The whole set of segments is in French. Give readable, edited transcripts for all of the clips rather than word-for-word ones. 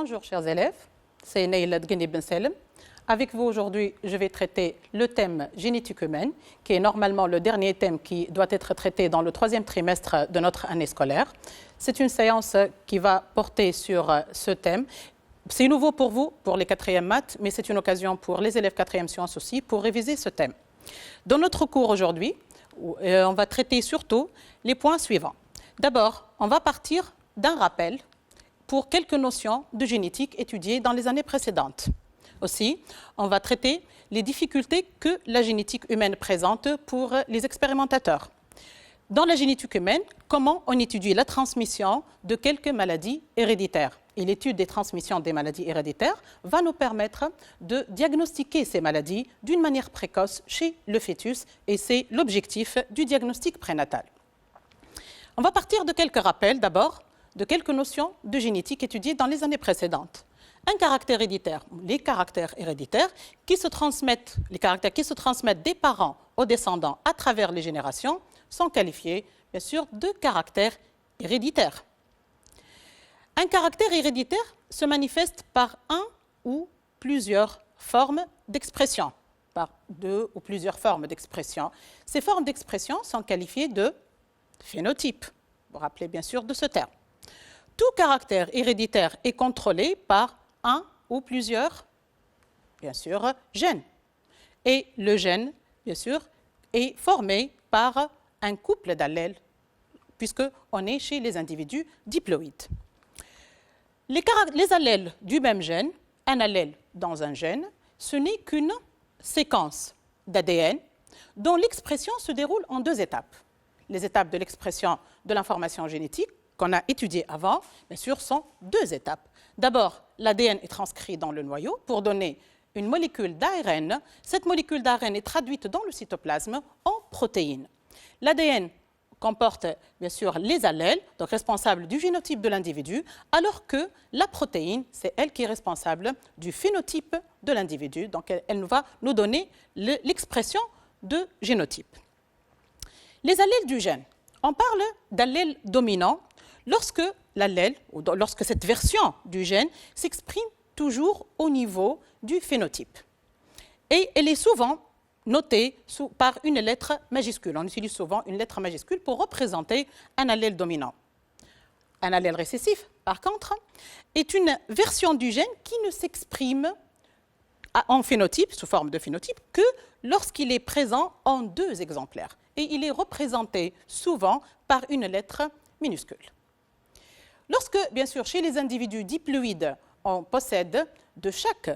Bonjour chers élèves, c'est Neila Dgheni Ben Salem. Avec vous aujourd'hui, je vais traiter le thème génétique humaine, qui est normalement le dernier thème qui doit être traité dans le 3e trimestre de notre année scolaire. C'est une séance qui va porter sur ce thème. C'est nouveau pour vous, pour les 4e maths, mais c'est une occasion pour les élèves 4e sciences aussi pour réviser ce thème. Dans notre cours aujourd'hui, on va traiter surtout les points suivants. D'abord, on va partir d'un rappel pour quelques notions de génétique étudiées dans les années précédentes. Aussi, on va traiter les difficultés que la génétique humaine présente pour les expérimentateurs. Dans la génétique humaine, comment on étudie la transmission de quelques maladies héréditaires. Et l'étude des transmissions des maladies héréditaires va nous permettre de diagnostiquer ces maladies d'une manière précoce chez le fœtus, et c'est l'objectif du diagnostic prénatal. On va partir de quelques rappels d'abord, de quelques notions de génétique étudiées dans les années précédentes. Un caractère héréditaire, les caractères héréditaires qui se transmettent, les caractères qui se transmettent des parents aux descendants à travers les générations sont qualifiés, bien sûr, de caractères héréditaires. Un caractère héréditaire se manifeste par un ou plusieurs formes d'expression, par 2 ou plusieurs formes d'expression. Ces formes d'expression sont qualifiées de phénotypes. Vous vous rappelez bien sûr de ce terme. Tout caractère héréditaire est contrôlé par un ou plusieurs, bien sûr, gènes. Et le gène, bien sûr, est formé par un couple d'allèles, puisqu'on est chez les individus diploïdes. Les allèles du même gène, un allèle dans un gène, ce n'est qu'une séquence d'ADN dont l'expression se déroule en 2 étapes. Les étapes de l'expression de l'information génétique, qu'on a étudiées avant, bien sûr, sont 2 étapes. D'abord, l'ADN est transcrit dans le noyau pour donner une molécule d'ARN. Cette molécule d'ARN est traduite dans le cytoplasme en protéines. L'ADN comporte bien sûr les allèles, donc responsables du génotype de l'individu, alors que la protéine, c'est elle qui est responsable du phénotype de l'individu. Donc elle va nous donner l'expression de génotype. Les allèles du gène. On parle d'allèle dominant lorsque l'allèle, ou lorsque cette version du gène s'exprime toujours au niveau du phénotype. Et elle est souvent notée par une lettre majuscule. On utilise souvent une lettre majuscule pour représenter un allèle dominant. Un allèle récessif, par contre, est une version du gène qui ne s'exprime en phénotype, sous forme de phénotype, que lorsqu'il est présent en 2 exemplaires. Et il est représenté souvent par une lettre minuscule. Lorsque, bien sûr, chez les individus diploïdes, on possède de chaque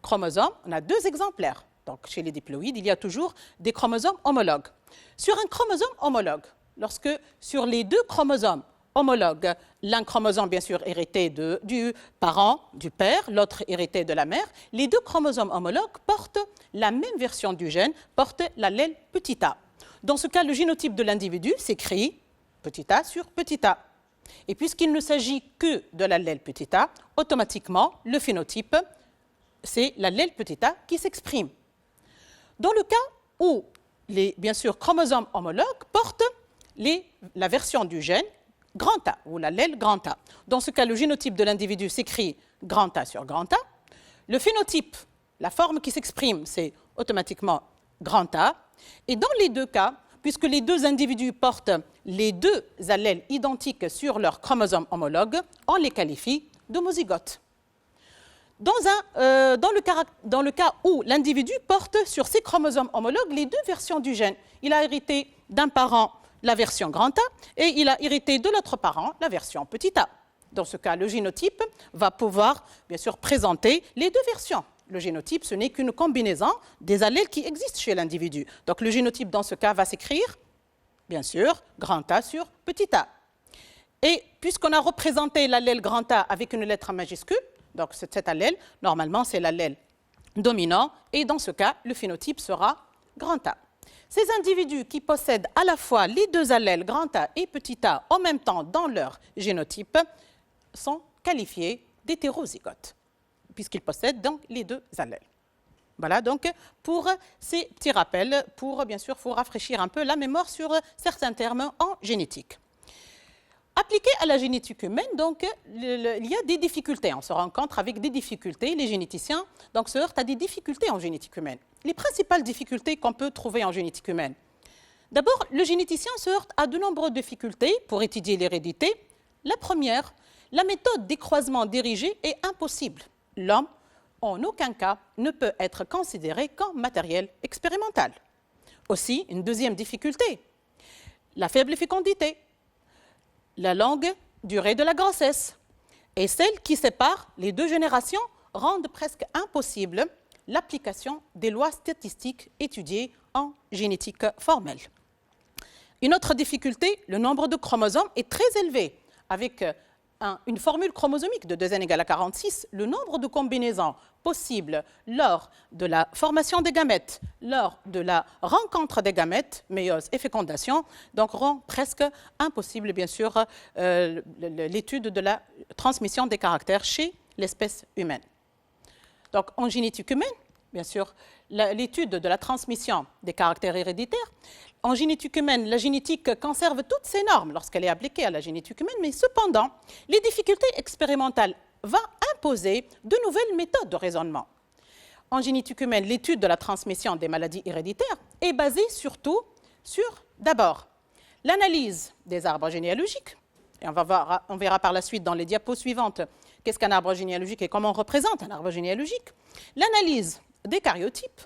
chromosome, on a 2 exemplaires. Donc, chez les diploïdes, il y a toujours des chromosomes homologues. Sur un chromosome homologue, lorsque sur les 2 chromosomes homologues, l'un chromosome, bien sûr, hérité du parent, du père, l'autre hérité de la mère, les 2 chromosomes homologues portent la même version du gène, portent l'allèle petit a. Dans ce cas, le génotype de l'individu s'écrit petit a sur petit a. Et puisqu'il ne s'agit que de l'allèle petit a, automatiquement, le phénotype, c'est l'allèle petit a qui s'exprime. Dans le cas où les, bien sûr, chromosomes homologues portent la version du gène grand A, ou l'allèle grand A. Dans ce cas, le génotype de l'individu s'écrit grand A sur grand A. Le phénotype, la forme qui s'exprime, c'est automatiquement grand A. Et dans les 2 cas, puisque les 2 individus portent les 2 allèles identiques sur leur chromosome homologue, on les qualifie d'homozygotes. Dans le cas où l'individu porte sur ses chromosomes homologues les 2 versions du gène, il a hérité d'un parent la version grand A et il a hérité de l'autre parent la version petit a. Dans ce cas, le génotype va pouvoir, bien sûr, présenter les 2 versions. Le génotype, ce n'est qu'une combinaison des allèles qui existent chez l'individu. Donc le génotype, dans ce cas, va s'écrire, bien sûr, grand A sur petit a. Et puisqu'on a représenté l'allèle grand A avec une lettre majuscule, donc cet allèle, normalement, c'est l'allèle dominant, et dans ce cas, le phénotype sera grand A. Ces individus qui possèdent à la fois les 2 allèles grand A et petit a en même temps dans leur génotype sont qualifiés d'hétérozygotes, puisqu'ils possèdent donc les 2 allèles. Voilà donc pour ces petits rappels, pour bien sûr vous rafraîchir un peu la mémoire sur certains termes en génétique. Appliqué à la génétique humaine, donc, il y a des difficultés. On se rencontre avec des difficultés. Les généticiens donc, se heurtent à des difficultés en génétique humaine. Les principales difficultés qu'on peut trouver en génétique humaine. D'abord, le généticien se heurte à de nombreuses difficultés pour étudier l'hérédité. La première, la méthode des croisements dirigés est impossible. L'homme, en aucun cas, ne peut être considéré comme matériel expérimental. Aussi, une deuxième difficulté, la faible fécondité, la longue durée de la grossesse et celle qui sépare les deux générations rendent presque impossible l'application des lois statistiques étudiées en génétique formelle. Une autre difficulté, le nombre de chromosomes est très élevé. Avec une formule chromosomique de 2n égale à 46, le nombre de combinaisons possibles lors de la formation des gamètes, lors de la rencontre des gamètes, méiose et fécondation, donc rend presque impossible, bien sûr, l'étude de la transmission des caractères chez l'espèce humaine. Donc, en génétique humaine, bien sûr, l'étude de la transmission des caractères héréditaires. En génétique humaine, la génétique conserve toutes ses normes lorsqu'elle est appliquée à la génétique humaine, mais cependant, les difficultés expérimentales vont imposer de nouvelles méthodes de raisonnement. En génétique humaine, l'étude de la transmission des maladies héréditaires est basée surtout sur, d'abord, l'analyse des arbres généalogiques, et on verra par la suite dans les diapos suivantes qu'est-ce qu'un arbre généalogique et comment on représente un arbre généalogique, l'analyse des karyotypes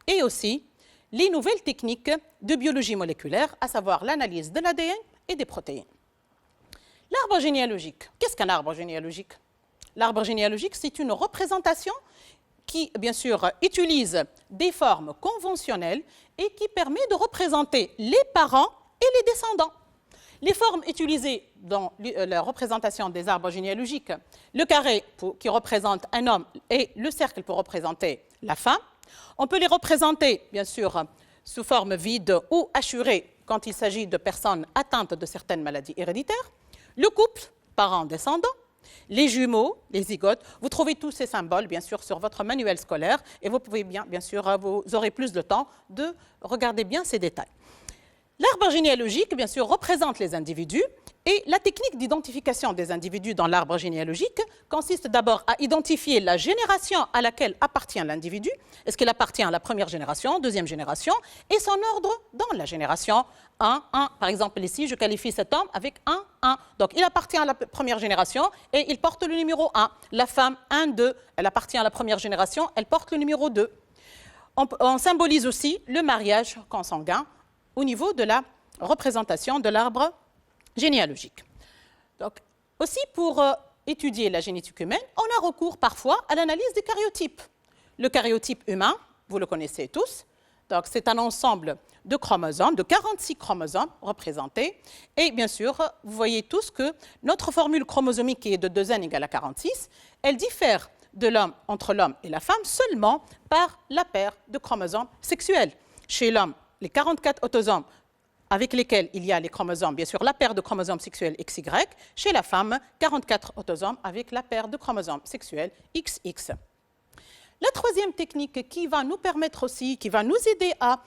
et aussi les nouvelles techniques de biologie moléculaire, à savoir l'analyse de l'ADN et des protéines. L'arbre généalogique, qu'est-ce qu'un arbre généalogique? L'arbre généalogique, c'est une représentation qui, bien sûr, utilise des formes conventionnelles et qui permet de représenter les parents et les descendants. Les formes utilisées dans la représentation des arbres généalogiques, le carré qui représente un homme et le cercle pour représenter la femme. On peut les représenter, bien sûr, sous forme vide ou hachurée quand il s'agit de personnes atteintes de certaines maladies héréditaires. Le couple, parents-descendants, les jumeaux, les zygotes. Vous trouvez tous ces symboles, bien sûr, sur votre manuel scolaire et vous pouvez bien sûr, vous aurez plus de temps de regarder bien ces détails. L'arbre généalogique, bien sûr, représente les individus et la technique d'identification des individus dans l'arbre généalogique consiste d'abord à identifier la génération à laquelle appartient l'individu. Est-ce qu'il appartient à la première génération, deuxième génération, et son ordre dans la génération 1, 1. Par exemple, ici, je qualifie cet homme avec 1, 1. Donc, il appartient à la première génération et il porte le numéro 1. La femme, 1, 2, elle appartient à la première génération, elle porte le numéro 2. On symbolise aussi le mariage consanguin au niveau de la représentation de l'arbre généalogique. Donc, aussi pour étudier la génétique humaine, on a recours parfois à l'analyse des karyotypes. Le karyotype humain, vous le connaissez tous, donc c'est un ensemble de chromosomes, de 46 chromosomes représentés. Et bien sûr, vous voyez tous que notre formule chromosomique qui est de 2n égale à 46, elle diffère de l'homme, entre l'homme et la femme seulement par la paire de chromosomes sexuels. Chez l'homme, les 44 autosomes avec lesquels il y a les chromosomes, bien sûr, la paire de chromosomes sexuels XY. Chez la femme, 44 autosomes avec la paire de chromosomes sexuels XX. La troisième technique qui va nous permettre aussi, qui va nous aider à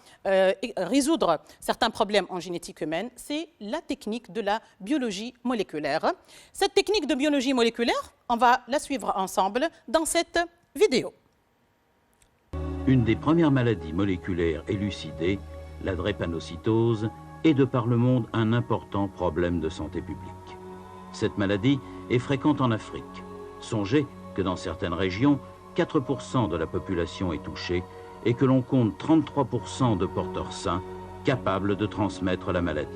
résoudre certains problèmes en génétique humaine, c'est la technique de la biologie moléculaire. Cette technique de biologie moléculaire, on va la suivre ensemble dans cette vidéo. Une des premières maladies moléculaires élucidées, la drépanocytose, est de par le monde un important problème de santé publique. Cette maladie est fréquente en Afrique. Songez que dans certaines régions, 4% de la population est touchée et que l'on compte 33% de porteurs sains capables de transmettre la maladie.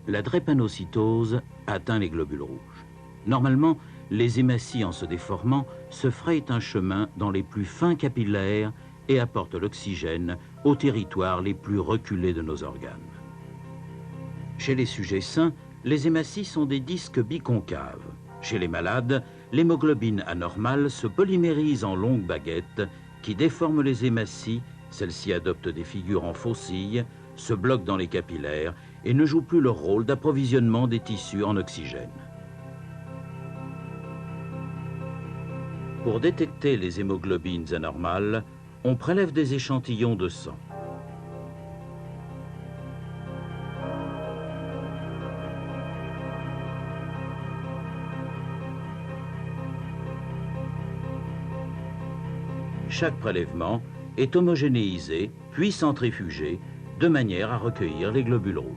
La drépanocytose atteint les globules rouges. Normalement, les hématies en se déformant se frayent un chemin dans les plus fins capillaires et apportent l'oxygène aux territoires les plus reculés de nos organes. Chez les sujets sains, les hématies sont des disques biconcaves. Chez les malades, l'hémoglobine anormale se polymérise en longues baguettes qui déforment les hématies, celles-ci adoptent des figures en faucilles, se bloquent dans les capillaires et ne jouent plus leur rôle d'approvisionnement des tissus en oxygène. Pour détecter les hémoglobines anormales, on prélève des échantillons de sang. chaque prélèvement est homogénéisé puis centrifugé de manière à recueillir les globules rouges.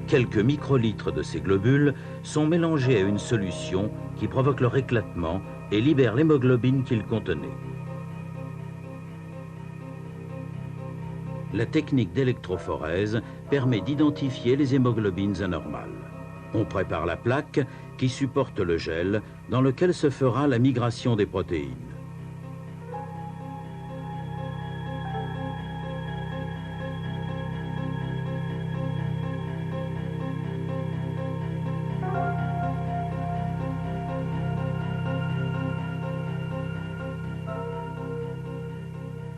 Quelques microlitres de ces globules sont mélangés à une solution qui provoque leur éclatement et libère l'hémoglobine qu'ils contenaient. La technique d'électrophorèse permet d'identifier les hémoglobines anormales. On prépare la plaque qui supporte le gel dans lequel se fera la migration des protéines.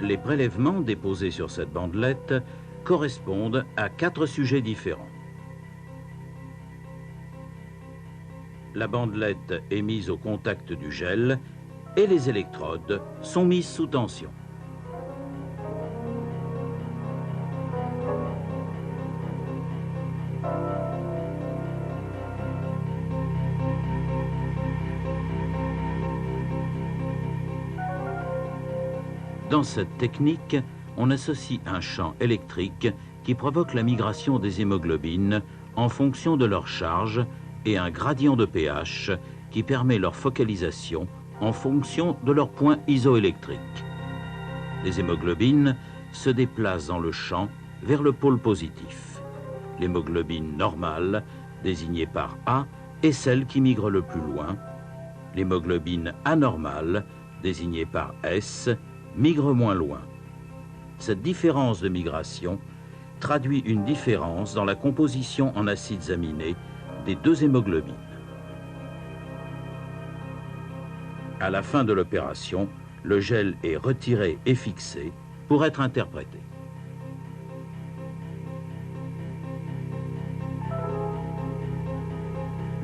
Les prélèvements déposés sur cette bandelette correspondent à 4 sujets différents. La bandelette est mise au contact du gel et les électrodes sont mises sous tension. Dans cette technique, on associe un champ électrique qui provoque la migration des hémoglobines en fonction de leur charge et un gradient de pH qui permet leur focalisation en fonction de leur point isoélectrique. Les hémoglobines se déplacent dans le champ vers le pôle positif. L'hémoglobine normale, désignée par A, est celle qui migre le plus loin. L'hémoglobine anormale, désignée par S, migre moins loin. Cette différence de migration traduit une différence dans la composition en acides aminés des 2 hémoglobines. À la fin de l'opération, le gel est retiré et fixé pour être interprété.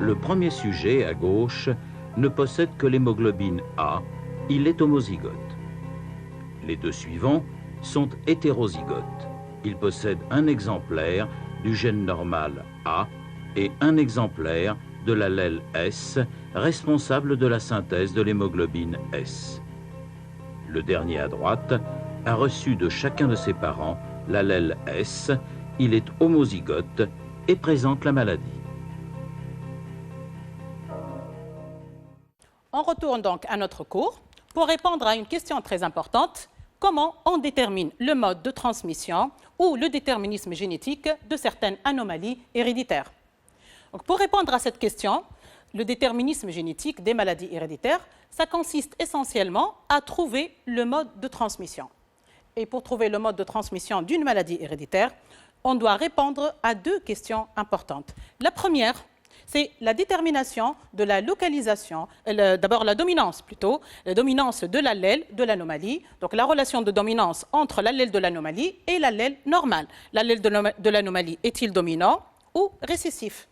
Le premier sujet, à gauche, ne possède que l'hémoglobine A, il est homozygote. Les 2 suivants sont hétérozygotes. Ils possèdent un exemplaire du gène normal A et un exemplaire de l'allèle S, responsable de la synthèse de l'hémoglobine S. Le dernier à droite a reçu de chacun de ses parents l'allèle S, il est homozygote et présente la maladie. On retourne donc à notre cours pour répondre à une question très importante. Comment on détermine le mode de transmission ou le déterminisme génétique de certaines anomalies héréditaires? Donc, pour répondre à cette question, le déterminisme génétique des maladies héréditaires, ça consiste essentiellement à trouver le mode de transmission. Et pour trouver le mode de transmission d'une maladie héréditaire, on doit répondre à 2 questions importantes. La première, c'est la détermination de la localisation, d'abord la dominance plutôt, la dominance de l'allèle de l'anomalie, donc la relation de dominance entre l'allèle de l'anomalie et l'allèle normal. L'allèle de l'anomalie est-il dominant ou récessif?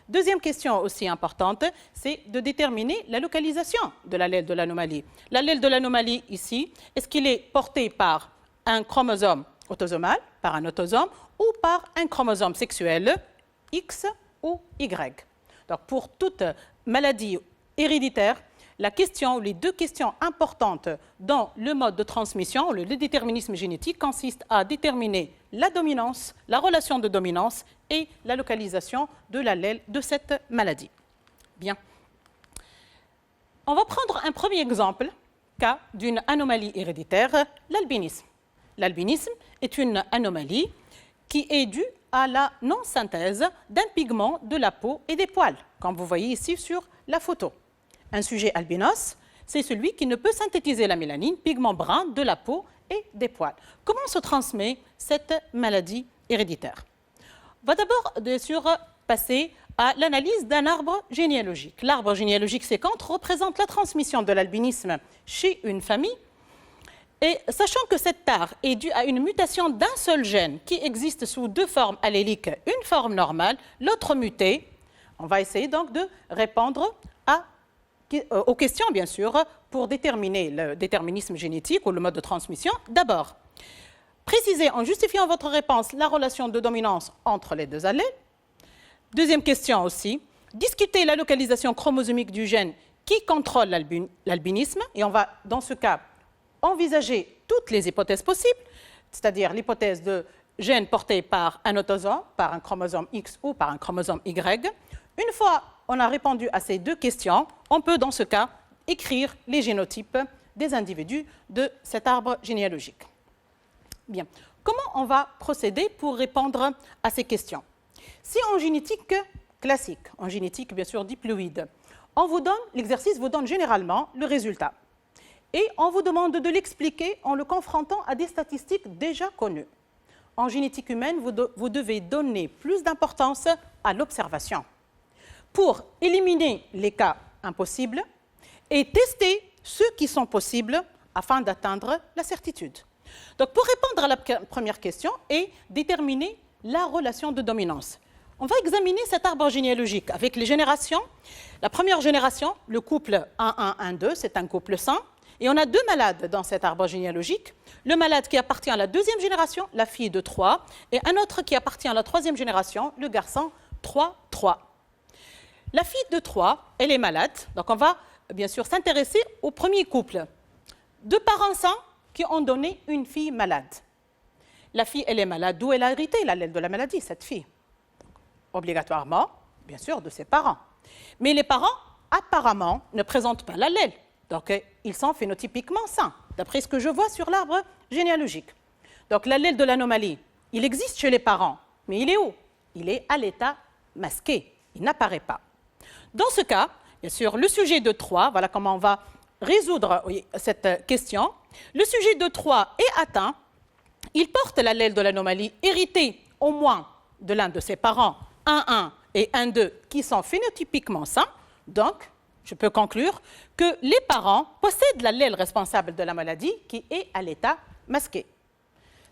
Deuxième question aussi importante, c'est de déterminer la localisation de l'allèle de l'anomalie. L'allèle de l'anomalie ici, est-ce qu'il est porté par un chromosome autosomal, par un autosome, ou par un chromosome sexuel, X ou Y? Donc, pour toute maladie héréditaire, les 2 questions importantes dans le mode de transmission, le déterminisme génétique, consistent à déterminer la dominance, la relation de dominance et la localisation de l'allèle de cette maladie. Bien. On va prendre un premier exemple, cas d'une anomalie héréditaire, l'albinisme. L'albinisme est une anomalie qui est due à la non-synthèse d'un pigment de la peau et des poils, comme vous voyez ici sur la photo. Un sujet albinos, c'est celui qui ne peut synthétiser la mélanine, pigment brun de la peau et des poils. Comment se transmet cette maladie héréditaire? On va d'abord, bien sûr, passer à l'analyse d'un arbre généalogique. L'arbre généalogique séquente représente la transmission de l'albinisme chez une famille. Et sachant que cette tare est due à une mutation d'un seul gène qui existe sous deux formes alléliques, une forme normale, l'autre mutée, on va essayer donc de répondre aux questions, bien sûr, pour déterminer le déterminisme génétique ou le mode de transmission. D'abord, précisez en justifiant votre réponse la relation de dominance entre les deux allèles. Deuxième question aussi, discutez la localisation chromosomique du gène qui contrôle l'albinisme, et on va, dans ce cas, envisager toutes les hypothèses possibles, c'est-à-dire l'hypothèse de gène porté par un autosome, par un chromosome X ou par un chromosome Y. Une fois on a répondu à ces deux questions, on peut, dans ce cas, écrire les génotypes des individus de cet arbre généalogique. Bien, comment on va procéder pour répondre à ces questions? Si en génétique classique, en génétique bien sûr diploïde, l'exercice vous donne généralement le résultat. Et on vous demande de l'expliquer en le confrontant à des statistiques déjà connues. En génétique humaine, vous devez donner plus d'importance à l'observation pour éliminer les cas impossibles et tester ceux qui sont possibles afin d'atteindre la certitude. Donc, pour répondre à la première question et déterminer la relation de dominance, on va examiner cet arbre généalogique avec les générations. La première génération, le couple 1-1-1-2, c'est un couple sain. Et on a deux malades dans cet arbre généalogique. Le malade qui appartient à la deuxième génération, la fille de 3, et un autre qui appartient à la troisième génération, le garçon 3-3. La fille de 3, elle est malade, donc on va bien sûr s'intéresser au premier couple. Deux parents sains qui ont donné une fille malade. La fille, elle est malade, d'où elle a hérité l'allèle de la maladie, cette fille. Donc, obligatoirement, bien sûr, de ses parents. Mais les parents, apparemment, ne présentent pas l'allèle. Donc, ils sont phénotypiquement sains, d'après ce que je vois sur l'arbre généalogique. Donc, l'allèle de l'anomalie, il existe chez les parents, mais il est où? Il est à l'état masqué, il n'apparaît pas. Dans ce cas, bien sûr, le sujet de 3, voilà comment on va résoudre cette question. Le sujet de 3 est atteint, il porte l'allèle de l'anomalie hérité au moins de l'un de ses parents, 1-1 et 1-2, qui sont phénotypiquement sains. Donc, je peux conclure que les parents possèdent l'allèle responsable de la maladie qui est à l'état masqué.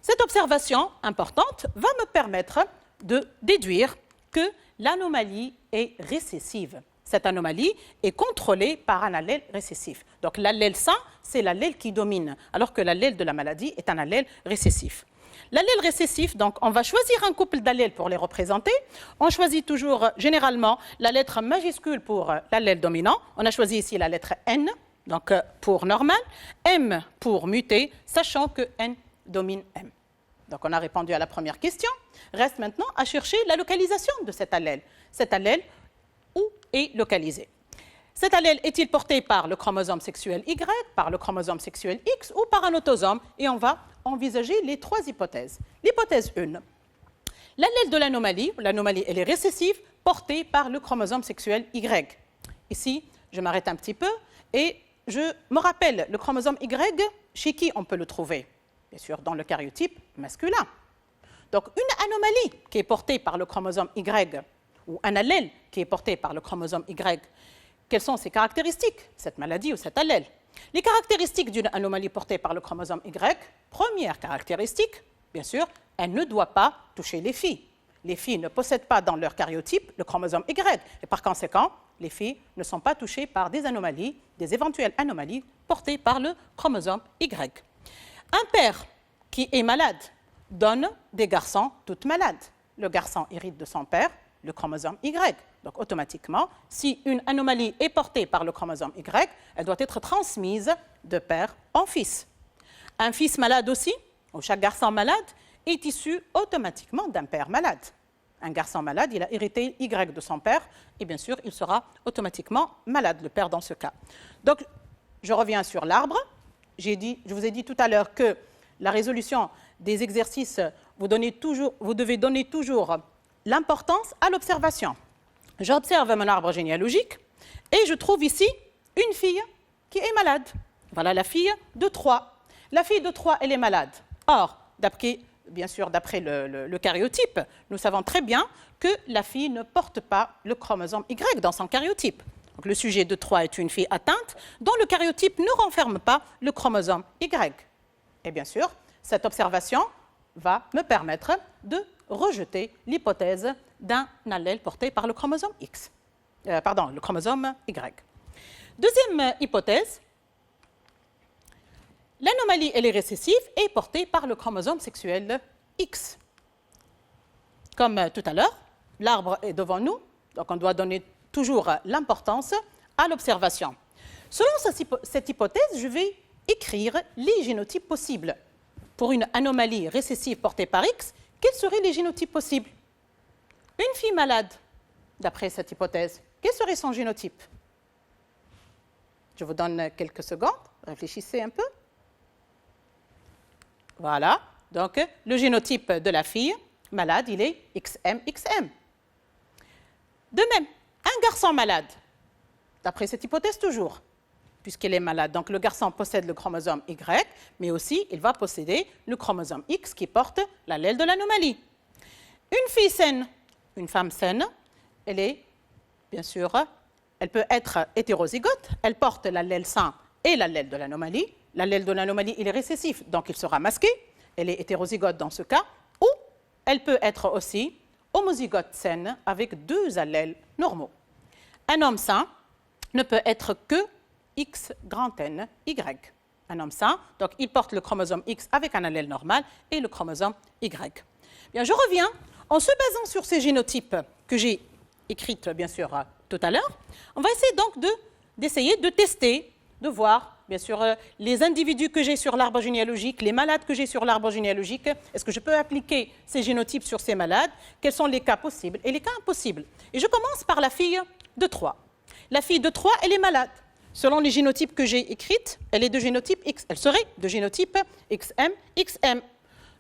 Cette observation importante va me permettre de déduire que l'anomalie est récessive. Cette anomalie est contrôlée par un allèle récessif. Donc l'allèle sain, c'est l'allèle qui domine, alors que l'allèle de la maladie est un allèle récessif. L'allèle récessif, donc on va choisir un couple d'allèles pour les représenter. On choisit toujours généralement la lettre majuscule pour l'allèle dominant. On a choisi ici la lettre N, donc pour normal, M pour muté, sachant que N domine M. Donc on a répondu à la première question. Reste maintenant à chercher la localisation de cet allèle. Cet allèle, où est localisé? Cet allèle est-il porté par le chromosome sexuel Y, par le chromosome sexuel X ou par un autosome? Et on va envisager les trois hypothèses. L'hypothèse 1, l'allèle de l'anomalie elle est récessive, portée par le chromosome sexuel Y. Ici, je m'arrête un petit peu et je me rappelle le chromosome Y, chez qui on peut le trouver? Bien sûr, dans le karyotype masculin. Donc, une anomalie qui est portée par le chromosome Y, ou un allèle qui est porté par le chromosome Y, quelles sont ses caractéristiques, cette maladie ou cet allèle? Les caractéristiques d'une anomalie portée par le chromosome Y, première caractéristique, bien sûr, elle ne doit pas toucher les filles. Les filles ne possèdent pas dans leur karyotype le chromosome Y, et par conséquent, les filles ne sont pas touchées par des anomalies, des éventuelles anomalies portées par le chromosome Y. Un père qui est malade donne des garçons toutes malades. Le garçon hérite de son père le chromosome Y. Donc automatiquement, si une anomalie est portée par le chromosome Y, elle doit être transmise de père en fils. Un fils malade aussi, ou chaque garçon malade, est issu automatiquement d'un père malade. Un garçon malade, il a hérité Y de son père, et bien sûr, il sera automatiquement malade, le père dans ce cas. Donc, je reviens sur l'arbre. Je vous ai dit tout à l'heure que la résolution des exercices, vous devez donner toujours l'importance à l'observation. J'observe mon arbre généalogique et je trouve ici une fille qui est malade. Voilà la fille de 3. La fille de 3, elle est malade. Or, bien sûr, d'après le karyotype, nous savons très bien que la fille ne porte pas le chromosome Y dans son karyotype. Donc, le sujet de 3 est une fille atteinte dont le karyotype ne renferme pas le chromosome Y. Et bien sûr, cette observation va me permettre de rejeter l'hypothèse d'un allèle porté par le chromosome X. Le chromosome Y. Deuxième hypothèse, l'anomalie elle est récessive et portée par le chromosome sexuel X. Comme tout à l'heure, l'arbre est devant nous, donc on doit donner toujours l'importance à l'observation. Selon cette hypothèse, je vais écrire les génotypes possibles. Pour une anomalie récessive portée par X, quels seraient les génotypes possibles? Une fille malade, d'après cette hypothèse, quel serait son génotype? Je vous donne quelques secondes, réfléchissez un peu. Voilà, donc le génotype de la fille malade, il est XM. De même, un garçon malade, d'après cette hypothèse toujours, puisqu'il est malade. Donc le garçon possède le chromosome Y, mais aussi il va posséder le chromosome X qui porte l'allèle de l'anomalie. Une fille saine, une femme saine, elle est, bien sûr, elle peut être hétérozygote, elle porte l'allèle sain et l'allèle de l'anomalie. L'allèle de l'anomalie, il est récessif, donc il sera masqué. Elle est hétérozygote dans ce cas, ou elle peut être aussi homozygote saine avec deux allèles normaux. Un homme sain ne peut être que X grand N, Y. Un homme sain, donc il porte le chromosome X avec un allèle normal et le chromosome Y. Bien, je reviens, en se basant sur ces génotypes que j'ai écrites, bien sûr, tout à l'heure, on va essayer donc d'essayer de tester, de voir, bien sûr, les individus que j'ai sur l'arbre généalogique, les malades que j'ai sur l'arbre généalogique, est-ce que je peux appliquer ces génotypes sur ces malades? Quels sont les cas possibles et les cas impossibles? Et je commence par la fille de 3. La fille de 3, elle est malade. Selon les génotypes que j'ai écrites, elle est de génotype X. Elle serait de génotype XM.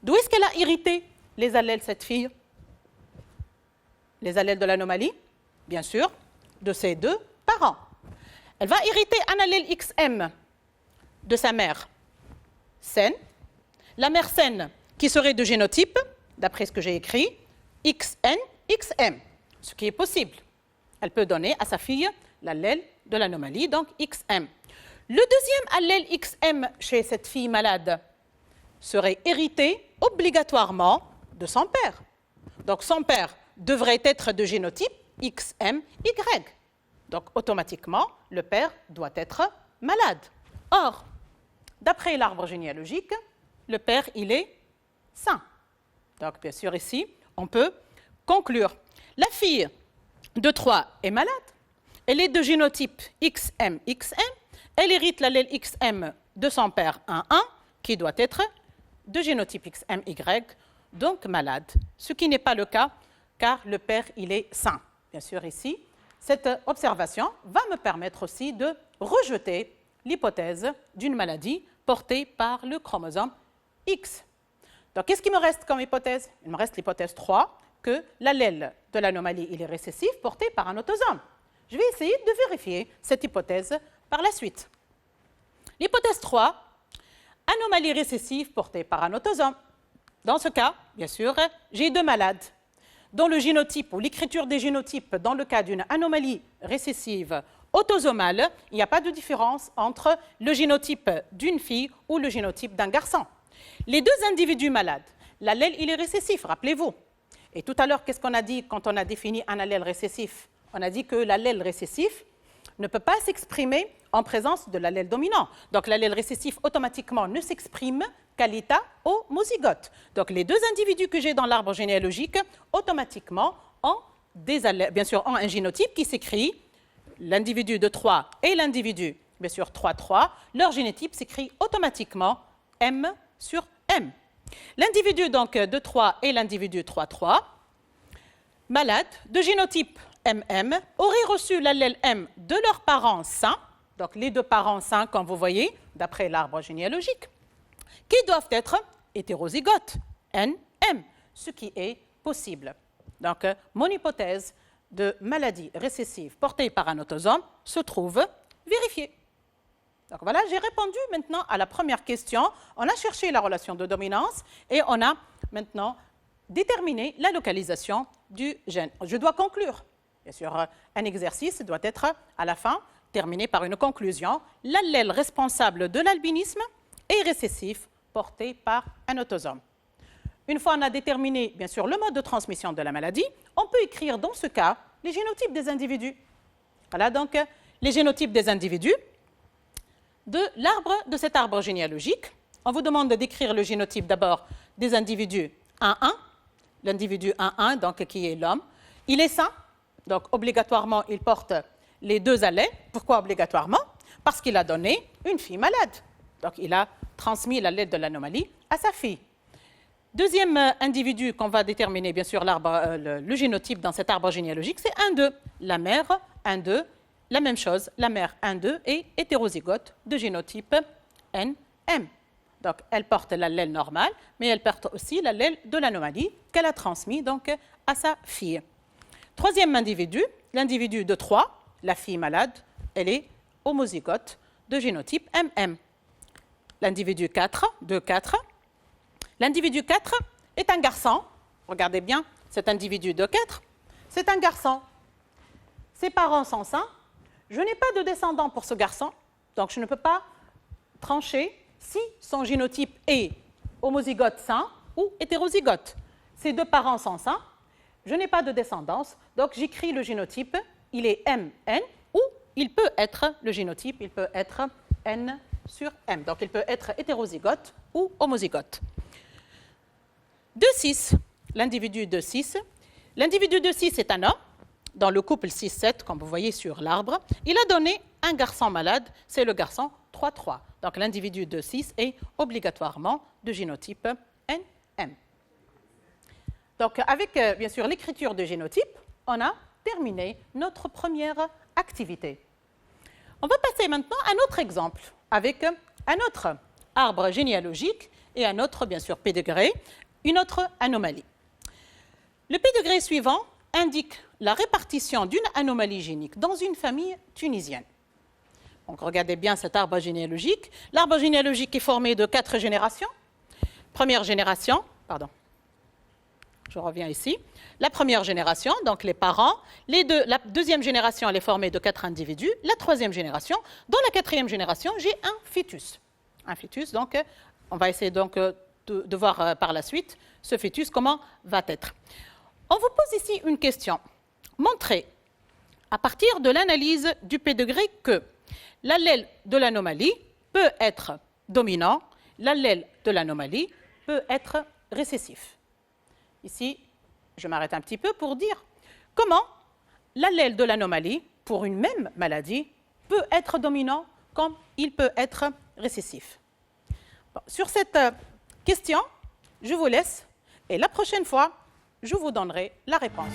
D'où est-ce qu'elle a hérité les allèles, cette fille? Les allèles de l'anomalie, bien sûr, de ses deux parents. Elle va hériter un allèle XM de sa mère saine. La mère saine qui serait de génotype, d'après ce que j'ai écrit, XM, ce qui est possible. Elle peut donner à sa fille l'allèle de l'anomalie, donc XM. Le deuxième allèle XM chez cette fille malade serait hérité obligatoirement de son père. Donc son père devrait être de génotype XMY. Donc automatiquement, le père doit être malade. Or, d'après l'arbre généalogique, le père, il est sain. Donc bien sûr ici, on peut conclure. La fille de 3 est malade. Elle est de génotype XM. Elle hérite l'allèle XM de son père 1, qui doit être de génotype XMY, donc malade. Ce qui n'est pas le cas, car le père, il est sain. Bien sûr, ici, cette observation va me permettre aussi de rejeter l'hypothèse d'une maladie portée par le chromosome X. Donc, qu'est-ce qui me reste comme hypothèse? Il me reste l'hypothèse 3, que l'allèle de l'anomalie, il est récessif, porté par un autosome. Je vais essayer de vérifier cette hypothèse par la suite. L'hypothèse 3, anomalie récessive portée par un autosome. Dans ce cas, bien sûr, j'ai deux malades dont le génotype ou l'écriture des génotypes dans le cas d'une anomalie récessive autosomale, il n'y a pas de différence entre le génotype d'une fille ou le génotype d'un garçon. Les deux individus malades, l'allèle il est récessif, rappelez-vous. Et tout à l'heure, qu'est-ce qu'on a dit quand on a défini un allèle récessif? On a dit que l'allèle récessif ne peut pas s'exprimer en présence de l'allèle dominant. Donc l'allèle récessif automatiquement ne s'exprime qu'à l'état homozygote. Donc les deux individus que j'ai dans l'arbre généalogique, automatiquement ont bien sûr ont un génotype qui s'écrit, l'individu de 3 et l'individu, bien sûr 3,3, leur génotype s'écrit automatiquement M sur M. L'individu donc de 3 et l'individu 3,3, malades de génotype MM, auraient reçu l'allèle M de leurs parents sains, donc les deux parents sains, comme vous voyez, d'après l'arbre généalogique, qui doivent être hétérozygotes, NM, ce qui est possible. Donc, mon hypothèse de maladie récessive portée par un autosome se trouve vérifiée. Donc voilà, j'ai répondu maintenant à la première question. On a cherché la relation de dominance et on a maintenant déterminé la localisation du gène. Je dois conclure. Bien sûr, un exercice doit être à la fin terminé par une conclusion. L'allèle responsable de l'albinisme est récessif porté par un autosome. Une fois on a déterminé, bien sûr, le mode de transmission de la maladie, on peut écrire dans ce cas les génotypes des individus. Voilà donc les génotypes des individus de cet arbre généalogique. On vous demande de décrire le génotype d'abord des individus 1-1, l'individu 1-1, donc qui est l'homme. Il est sain, donc obligatoirement il porte les deux allèles. Pourquoi obligatoirement? Parce qu'il a donné une fille malade. Donc il a transmis l'allèle de l'anomalie à sa fille. Deuxième individu qu'on va déterminer, bien sûr, le génotype dans cet arbre généalogique, c'est 1-2. La mère 1-2, la même chose, la mère 1-2 est hétérozygote de génotype NM. Donc elle porte l'allèle normal, mais elle porte aussi l'allèle de l'anomalie qu'elle a transmis donc à sa fille. Troisième individu, l'individu de 3, la fille malade, elle est homozygote de génotype MM. L'individu 4, de 4, l'individu 4 est un garçon. Regardez bien, cet individu de 4, c'est un garçon. Ses parents sont sains. Je n'ai pas de descendant pour ce garçon, donc je ne peux pas trancher si son génotype est homozygote sain ou hétérozygote. Ses deux parents sont sains. Je n'ai pas de descendance, donc j'écris le génotype. Il est MN ou il peut être, le génotype, il peut être N sur M. Donc il peut être hétérozygote ou homozygote. 2-6, l'individu 2-6. L'individu 2-6 est un homme, dans le couple 6-7, comme vous voyez sur l'arbre. Il a donné un garçon malade, c'est le garçon 3-3. Donc l'individu 2-6 est obligatoirement de génotype NM. Donc avec, bien sûr, l'écriture de génotype, on a terminé notre première activité. On va passer maintenant à un autre exemple, avec un autre arbre généalogique et un autre, bien sûr, pédigré, une autre anomalie. Le pédigré suivant indique la répartition d'une anomalie génique dans une famille tunisienne. Donc, regardez bien cet arbre généalogique. L'arbre généalogique est formé de 4 générations. Première génération, pardon, je reviens ici. La première génération, donc les parents. La deuxième génération, elle est formée de 4 individus. La troisième génération, dans la quatrième génération, j'ai un fœtus. Un fœtus, donc, on va essayer donc de voir par la suite ce fœtus, comment va être. On vous pose ici une question. Montrez, à partir de l'analyse du pédigré, que l'allèle de l'anomalie peut être dominant, l'allèle de l'anomalie peut être récessif. Ici, je m'arrête un petit peu pour dire comment l'allèle de l'anomalie, pour une même maladie, peut être dominant comme il peut être récessif. Bon, sur cette question, je vous laisse et la prochaine fois, je vous donnerai la réponse.